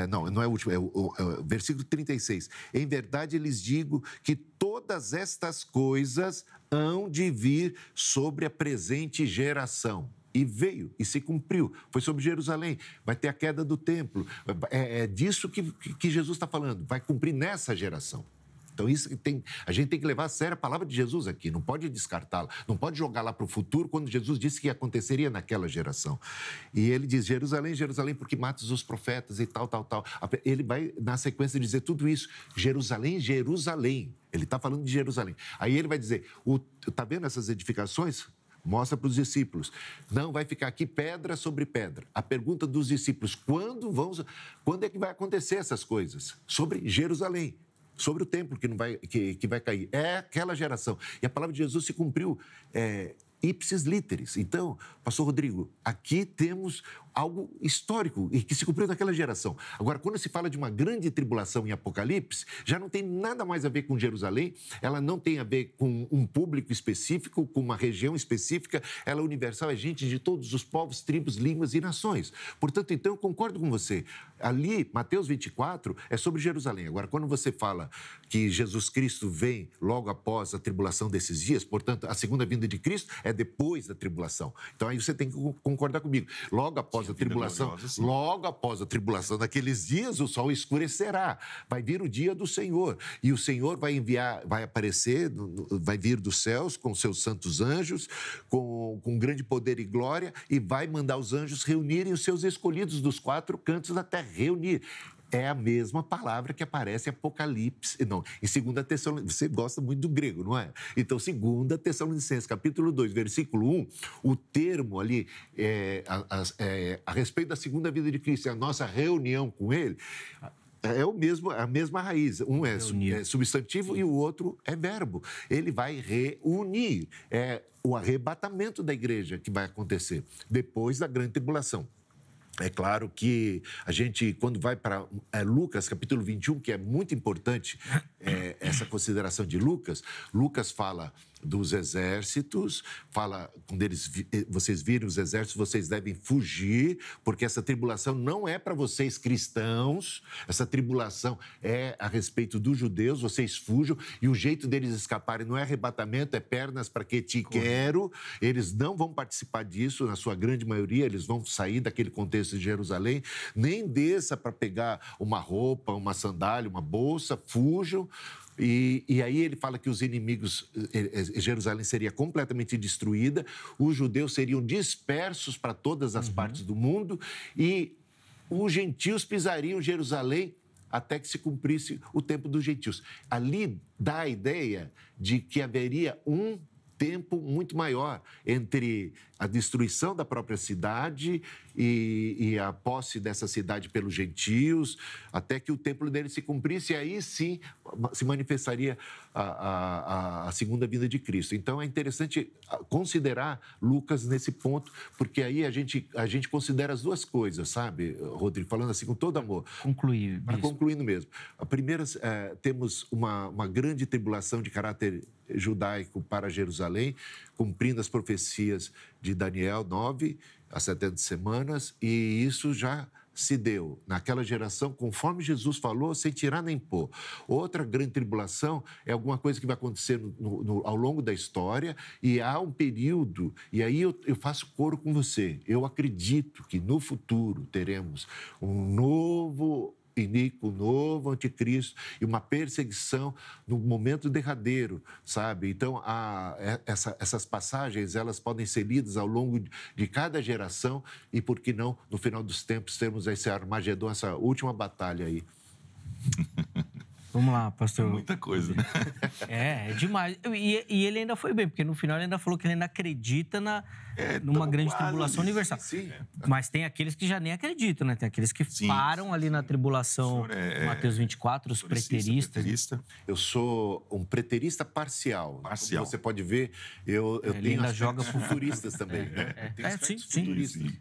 Não é o último, é o versículo 36. Em verdade, lhes digo que todas estas coisas hão de vir sobre a presente geração. E veio, e se cumpriu. Foi sobre Jerusalém, vai ter a queda do templo. É disso que Jesus está falando, vai cumprir nessa geração. Então, a gente tem que levar a sério a palavra de Jesus aqui, não pode descartá-la, não pode jogar lá para o futuro, quando Jesus disse que aconteceria naquela geração. E ele diz, Jerusalém, Jerusalém, porque matas os profetas e tal. Ele vai, na sequência, dizer tudo isso, Jerusalém, Jerusalém. Ele está falando de Jerusalém. Aí ele vai dizer, está vendo essas edificações? Mostra para os discípulos. Não vai ficar aqui pedra sobre pedra. A pergunta dos discípulos, quando é que vai acontecer essas coisas? Sobre Jerusalém, sobre o templo que vai cair. É aquela geração. E a palavra de Jesus se cumpriu ipsis literis. Então, pastor Rodrigo, aqui temos algo histórico e que se cumpriu naquela geração. Agora, quando se fala de uma grande tribulação em Apocalipse, já não tem nada mais a ver com Jerusalém, ela não tem a ver com um público específico, com uma região específica, ela é universal, é gente de todos os povos, tribos, línguas e nações. Portanto, então, eu concordo com você. Ali, Mateus 24, é sobre Jerusalém. Agora, quando você fala que Jesus Cristo vem logo após a tribulação desses dias, portanto, a segunda vinda de Cristo é depois da tribulação. Então, aí você tem que concordar comigo. Logo após a tribulação daqueles dias, o sol escurecerá. Vai vir o dia do Senhor. E o Senhor vai aparecer, vai vir dos céus com seus santos anjos, com grande poder e glória, e vai mandar os anjos reunirem os seus escolhidos dos 4 cantos da terra. Reunir. é a mesma palavra que aparece em Apocalipse, não, em 2 Tessalonicenses. Você gosta muito do grego, não é? Então, 2 Tessalonicenses, capítulo 2, versículo 1, o termo ali a respeito da segunda vinda de Cristo, a nossa reunião com Ele, é a mesma raiz. Um é substantivo e o outro é verbo. Ele vai reunir. É o arrebatamento da igreja que vai acontecer depois da grande tribulação. É claro que a gente, quando vai para Lucas, capítulo 21, que é muito importante essa consideração de Lucas, Lucas fala dos exércitos, fala, quando vocês virem os exércitos, vocês devem fugir, porque essa tribulação não é para vocês cristãos, essa tribulação é a respeito dos judeus, vocês fujam, e o jeito deles escaparem não é arrebatamento, é pernas para que te quero, eles não vão participar disso, na sua grande maioria, eles vão sair daquele contexto de Jerusalém, nem desça para pegar uma roupa, uma sandália, uma bolsa, fujam. E aí ele fala que os inimigos, Jerusalém seria completamente destruída, os judeus seriam dispersos para todas as partes do mundo e os gentios pisariam Jerusalém até que se cumprisse o tempo dos gentios. Ali dá a ideia de que haveria um tempo muito maior entre a destruição da própria cidade e a posse dessa cidade pelos gentios, até que o templo dele se cumprisse, e aí sim se manifestaria a segunda vinda de Cristo. Então é interessante considerar Lucas nesse ponto, porque aí a gente considera as duas coisas, sabe, Rodrigo? Falando assim com todo amor. Concluindo mesmo. A primeira, temos uma grande tribulação de caráter judaico para Jerusalém, cumprindo as profecias de Daniel 9, as 70 semanas, e isso já se deu naquela geração, conforme Jesus falou, sem tirar nem pôr. Outra grande tribulação é alguma coisa que vai acontecer ao longo da história, e há um período, e aí eu faço coro com você, eu acredito que no futuro teremos um novo iníquo, novo anticristo e uma perseguição no momento derradeiro, sabe? Então, essas passagens, elas podem ser lidas ao longo de cada geração e, por que não, no final dos tempos, termos esse Armagedon, essa última batalha aí. Vamos lá, pastor. É muita coisa, né? É demais. E ele ainda foi bem, porque no final ele ainda falou que ele ainda acredita numa grande tribulação universal. Sim. Mas tem aqueles que já nem acreditam, né? Tem aqueles que param ali na tribulação, Mateus 24, os preteristas. Eu sou um preterista parcial. Como você pode ver, eu tenho ainda joga futuristas também. Sim. Futuristas.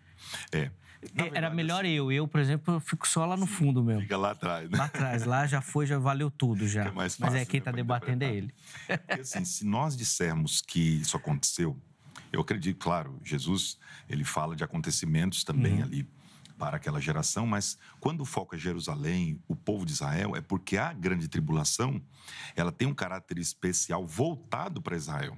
Era melhor eu, por exemplo, eu fico só lá no fundo mesmo. Fica lá atrás, né? Lá atrás, lá já valeu tudo já. É mais fácil, mas quem está debatendo é ele. Porque, assim, se nós dissermos que isso aconteceu, eu acredito, claro, Jesus, ele fala de acontecimentos também ali para aquela geração, mas quando o foco é Jerusalém, o povo de Israel, é porque a grande tribulação, ela tem um caráter especial voltado para Israel.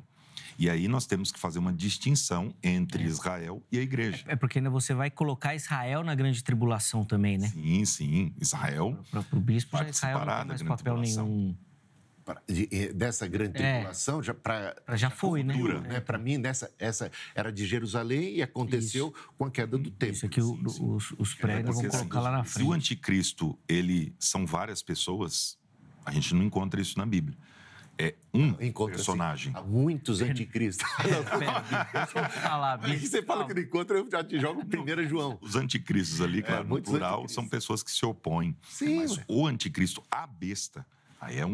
E aí nós temos que fazer uma distinção entre Israel e a igreja. É porque ainda você vai colocar Israel na grande tribulação também, né? Sim. Israel. Para o bispo, já Israel não tem mais papel nenhum. Dessa grande tribulação, já foi, cultura, né? Para mim, essa era de Jerusalém e aconteceu com a queda do templo. Isso aqui os prédios vão colocar lá na frente. Se o anticristo, ele são várias pessoas, a gente não encontra isso na Bíblia. É personagem. Há muitos anticristos. Deixa eu falar, bispo. Você fala que não encontra, eu já te jogo 1 João. Os anticristos ali, claro, no plural, são pessoas que se opõem. Sim, mas o anticristo, a besta, aí é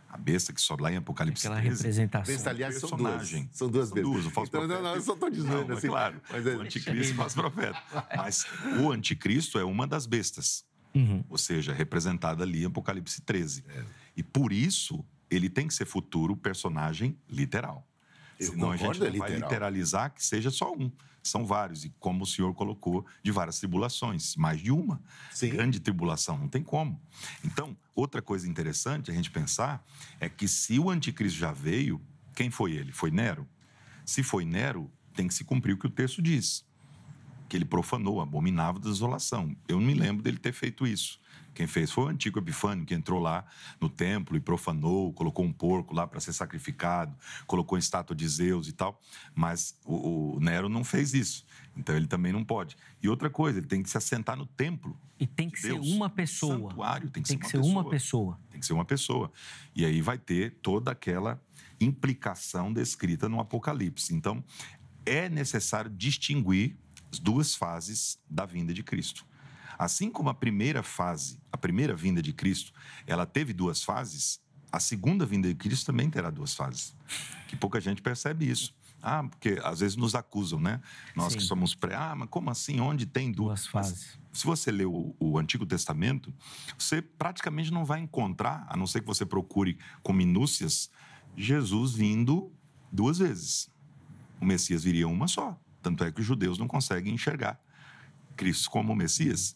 a besta que só lá em Apocalipse 13. Representação. Besta, aliás, são personagem. São duas bestas. O falso profeta. Não, eu só estou dizendo assim. Claro, o anticristo e o falso profeta. Mas o anticristo é uma das bestas. Ou seja, representada ali em Apocalipse 13. E por isso, ele tem que ser futuro personagem literal. Senão a gente não vai literalizar que seja só um. São vários. E como o senhor colocou, de várias tribulações. Mais de uma. Sim. Grande tribulação, não tem como. Então, outra coisa interessante a gente pensar é que se o anticristo já veio, quem foi ele? Foi Nero? Se foi Nero, tem que se cumprir o que o texto diz. que ele profanou, abominável da desolação. Eu não me lembro dele ter feito isso. Quem fez foi o Antíoco Epifânio, que entrou lá no templo e profanou, colocou um porco lá para ser sacrificado, colocou estátua de Zeus e tal. Mas o Nero não fez isso. Então ele também não pode. E outra coisa, ele tem que se assentar no templo. E tem que ser uma pessoa. No santuário tem que ser ser uma pessoa. Tem que ser uma pessoa. E aí vai ter toda aquela implicação descrita no Apocalipse. Então, é necessário distinguir as duas fases da vinda de Cristo. Assim como a primeira fase, a primeira vinda de Cristo, ela teve duas fases, a segunda vinda de Cristo também terá duas fases. Que pouca gente percebe isso. Porque às vezes nos acusam, né? Nós Sim. que somos mas como assim? Onde tem duas fases? Mas, se você lê o Antigo Testamento, você praticamente não vai encontrar, a não ser que você procure com minúcias, Jesus vindo duas vezes. O Messias viria uma só. Tanto é que os judeus não conseguem enxergar Cristo como o Messias.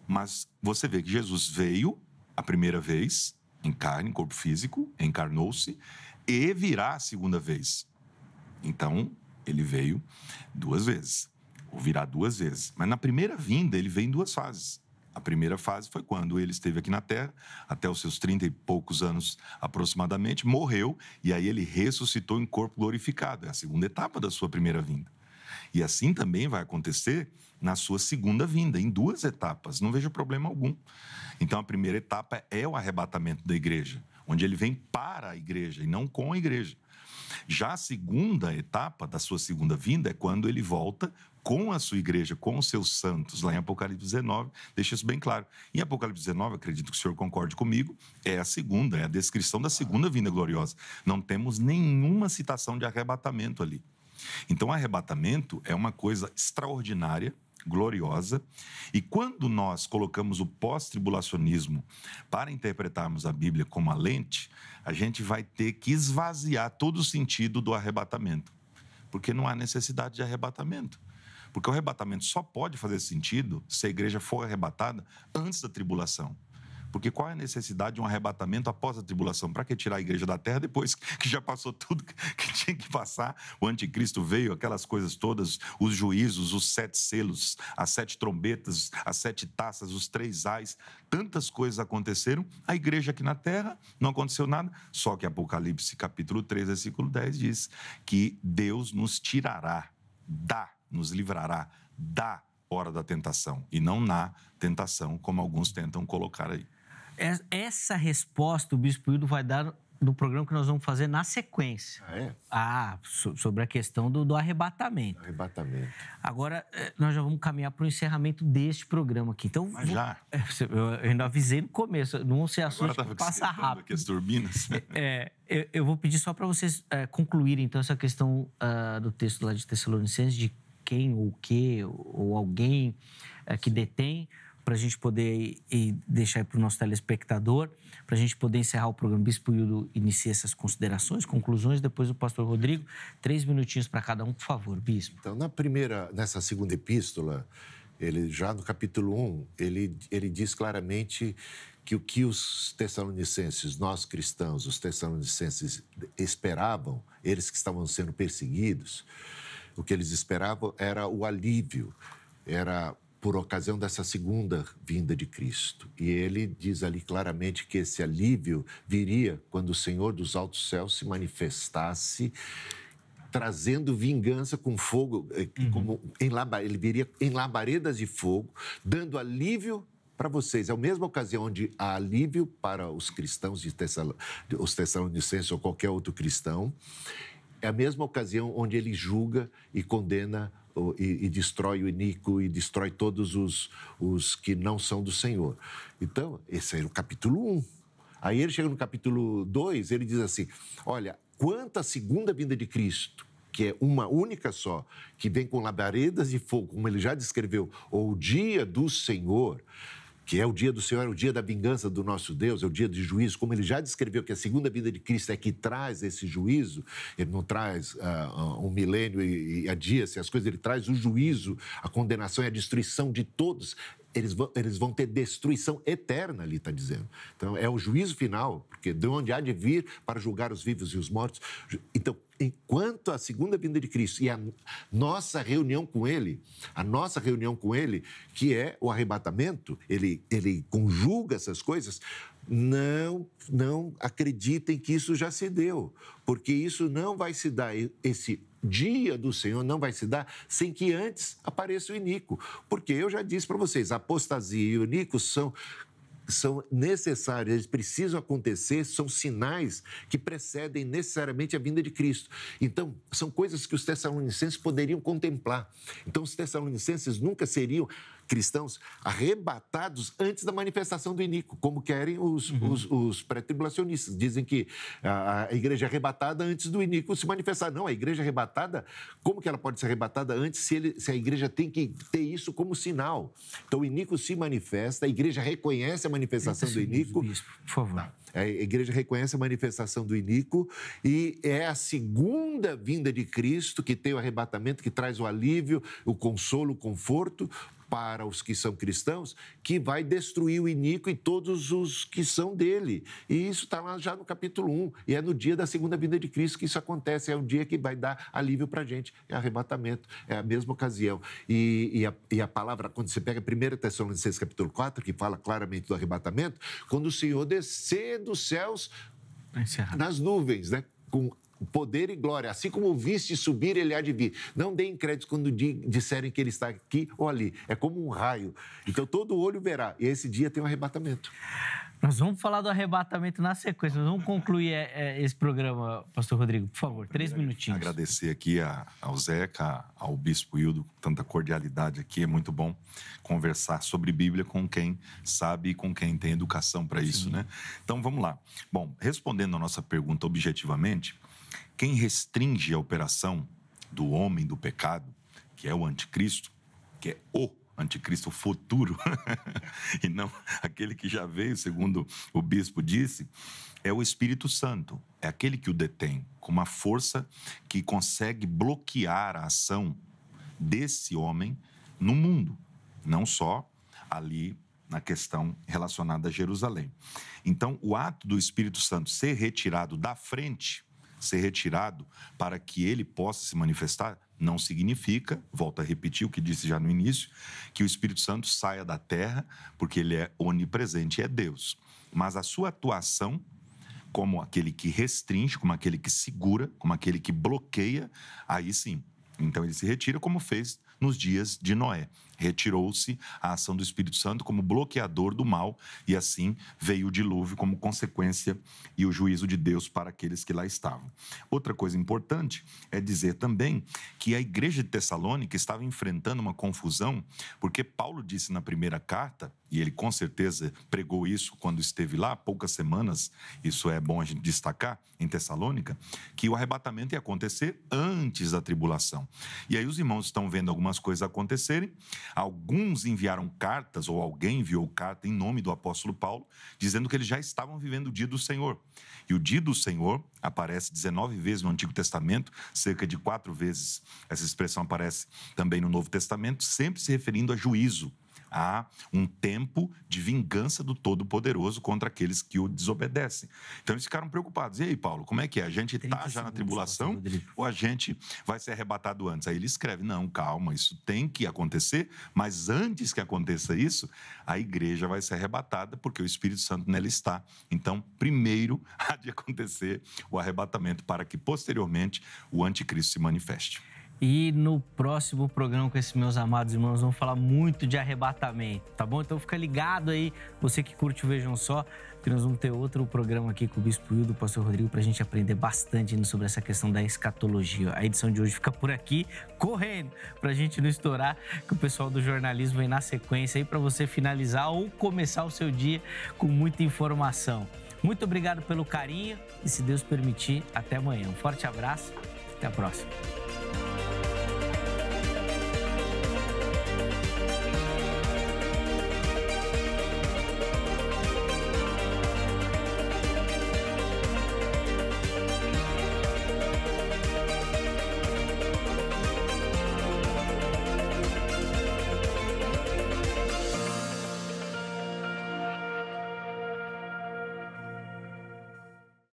Mas você vê que Jesus veio a primeira vez, em carne, em corpo físico, encarnou-se, e virá a segunda vez. Então, ele veio duas vezes, ou virá duas vezes. Mas na primeira vinda, ele veio em duas fases. A primeira fase foi quando ele esteve aqui na Terra, até os seus 30 e poucos anos aproximadamente, morreu, e aí ele ressuscitou em corpo glorificado. É a segunda etapa da sua primeira vinda. E assim também vai acontecer na sua segunda vinda, em duas etapas. Não vejo problema algum. Então, a primeira etapa é o arrebatamento da igreja, onde ele vem para a igreja e não com a igreja. Já a segunda etapa da sua segunda vinda é quando ele volta com a sua igreja, com os seus santos, lá em Apocalipse 19, deixa isso bem claro. Em Apocalipse 19, acredito que o senhor concorde comigo, é a descrição da segunda vinda gloriosa. Não temos nenhuma citação de arrebatamento ali. Então, o arrebatamento é uma coisa extraordinária, gloriosa, e quando nós colocamos o pós-tribulacionismo para interpretarmos a Bíblia como a lente, a gente vai ter que esvaziar todo o sentido do arrebatamento, porque não há necessidade de arrebatamento. Porque o arrebatamento só pode fazer sentido se a igreja for arrebatada antes da tribulação. Porque qual é a necessidade de um arrebatamento após a tribulação? Para que tirar a igreja da terra depois que já passou tudo que tinha que passar? O anticristo veio, aquelas coisas todas, os juízos, os 7 selos, as 7 trombetas, as 7 taças, os 3 ais. Tantas coisas aconteceram. A igreja aqui na terra não aconteceu nada. Só que Apocalipse capítulo 3, versículo 10 diz que Deus nos tirará, nos livrará da hora da tentação. E não na tentação, como alguns tentam colocar aí. Essa resposta o Bispo Hildo vai dar no programa que nós vamos fazer na sequência. Sobre a questão do arrebatamento. Arrebatamento. Agora, nós já vamos caminhar para o encerramento deste programa aqui. Então, Mas já? Eu ainda avisei no começo, não se assuste que passa rápido. Aqui as turbinas. Eu vou pedir só para vocês concluírem, então, essa questão do texto lá de Tessalonicenses, de quem ou o que, ou alguém que detém, para a gente poder deixar aí para o nosso telespectador, para a gente poder encerrar o programa. Bispo Hildo inicia essas considerações, conclusões, depois o pastor Rodrigo. 3 minutinhos para cada um, por favor, Bispo. Então, nessa segunda epístola, ele já no capítulo 1, ele diz claramente que o que os tessalonicenses, nós cristãos, os tessalonicenses esperavam, eles que estavam sendo perseguidos, o que eles esperavam era o alívio, era por ocasião dessa segunda vinda de Cristo. E ele diz ali claramente que esse alívio viria quando o Senhor dos altos céus se manifestasse, trazendo vingança com fogo, ele viria em labaredas de fogo, dando alívio para vocês. É a mesma ocasião onde há alívio para os cristãos, os tessalonicenses ou qualquer outro cristão. É a mesma ocasião onde ele julga e condena e destrói o iníquo e destrói todos os que não são do Senhor. Então, esse é o capítulo 1. Aí ele chega no capítulo 2, ele diz assim, olha, quanto à segunda vinda de Cristo, que é uma única só, que vem com labaredas de fogo, como ele já descreveu, ou o dia do Senhor, que é o dia do Senhor, é o dia da vingança do nosso Deus, é o dia de juízo, como ele já descreveu que a segunda vinda de Cristo é que traz esse juízo, ele não traz um milênio e adia-se as coisas, ele traz o juízo, a condenação e a destruição de todos. eles vão ter destruição eterna ali, está dizendo. Então, é o juízo final, porque de onde há de vir para julgar os vivos e os mortos. Então, enquanto a segunda vinda de Cristo e a nossa reunião com Ele, que é o arrebatamento, ele conjuga essas coisas, não acreditem que isso já se deu, porque isso não vai se dar, esse dia do Senhor não vai se dar sem que antes apareça o iníquo, porque eu já disse para vocês, a apostasia e o iníquo são necessários, eles precisam acontecer, são sinais que precedem necessariamente a vinda de Cristo. Então, são coisas que os tessalonicenses poderiam contemplar. Então, os tessalonicenses nunca seriam cristãos arrebatados antes da manifestação do iníquo, como querem os pré-tribulacionistas. Dizem que a igreja é arrebatada antes do iníquo se manifestar. Não, a igreja arrebatada, como que ela pode ser arrebatada antes se a igreja tem que ter isso como sinal? Então, o iníquo se manifesta, a igreja reconhece a manifestação do iníquo. Bispo, por favor. A igreja reconhece a manifestação do iníquo e é a segunda vinda de Cristo que tem o arrebatamento, que traz o alívio, o consolo, o conforto para os que são cristãos, que vai destruir o iníquo e todos os que são dele. E isso está lá já no capítulo 1. E é no dia da segunda vinda de Cristo que isso acontece. É o dia que vai dar alívio para a gente. É arrebatamento. É a mesma ocasião. E a palavra, quando você pega 1 Tessalonicenses capítulo 4, que fala claramente do arrebatamento, quando o Senhor descer dos céus nas nuvens, né? Com poder e glória, assim como o viste subir, ele há de vir. Não deem crédito quando disserem que ele está aqui ou ali. É como um raio. Então, todo olho verá. E esse dia tem um arrebatamento. Nós vamos falar do arrebatamento na sequência. Nós vamos concluir esse programa, pastor Rodrigo. Por favor, 3 minutinhos. Agradecer aqui ao Zeca, ao Bispo Hildo, com tanta cordialidade aqui. É muito bom conversar sobre Bíblia com quem sabe e com quem tem educação para isso, né? Então, vamos lá. Bom, respondendo a nossa pergunta objetivamente, quem restringe a operação do homem do pecado, que é o anticristo, que é o anticristo futuro, e não aquele que já veio, segundo o bispo disse, é o Espírito Santo. É aquele que o detém, com uma força que consegue bloquear a ação desse homem no mundo, não só ali na questão relacionada a Jerusalém. Então, o ato do Espírito Santo ser retirado da frente, ser retirado para que ele possa se manifestar, não significa, volto a repetir o que disse já no início, que o Espírito Santo saia da terra, porque ele é onipresente e é Deus. Mas a sua atuação, como aquele que restringe, como aquele que segura, como aquele que bloqueia, aí sim. Então ele se retira como fez nos dias de Noé. Retirou-se a ação do Espírito Santo como bloqueador do mal e assim veio o dilúvio como consequência e o juízo de Deus para aqueles que lá estavam. Outra coisa importante é dizer também que a igreja de Tessalônica estava enfrentando uma confusão, porque Paulo disse na primeira carta, e ele com certeza pregou isso quando esteve lá, há poucas semanas, isso é bom a gente destacar, em Tessalônica, que o arrebatamento ia acontecer antes da tribulação. E aí os irmãos estão vendo algumas coisas acontecerem. Alguns enviaram cartas, ou alguém enviou carta em nome do apóstolo Paulo, dizendo que eles já estavam vivendo o dia do Senhor. E o dia do Senhor aparece 19 vezes no Antigo Testamento, cerca de 4 vezes essa expressão aparece também no Novo Testamento, sempre se referindo a juízo. Há um tempo de vingança do Todo-Poderoso contra aqueles que o desobedecem. Então, eles ficaram preocupados. E aí, Paulo, como é que é? A gente está já na tribulação ou a gente vai ser arrebatado antes? Aí ele escreve, não, calma, isso tem que acontecer, mas antes que aconteça isso, a igreja vai ser arrebatada porque o Espírito Santo nela está. Então, primeiro há de acontecer o arrebatamento para que, posteriormente, o anticristo se manifeste. E no próximo programa com esses meus amados irmãos, vamos falar muito de arrebatamento, tá bom? Então fica ligado aí, você que curte o Vejam Só, que nós vamos ter outro programa aqui com o Bispo Hildo, o Pastor Rodrigo, pra gente aprender bastante sobre essa questão da escatologia. A edição de hoje fica por aqui, correndo, pra gente não estourar, que o pessoal do jornalismo vem na sequência aí pra você finalizar ou começar o seu dia com muita informação. Muito obrigado pelo carinho e, se Deus permitir, até amanhã. Um forte abraço, até a próxima.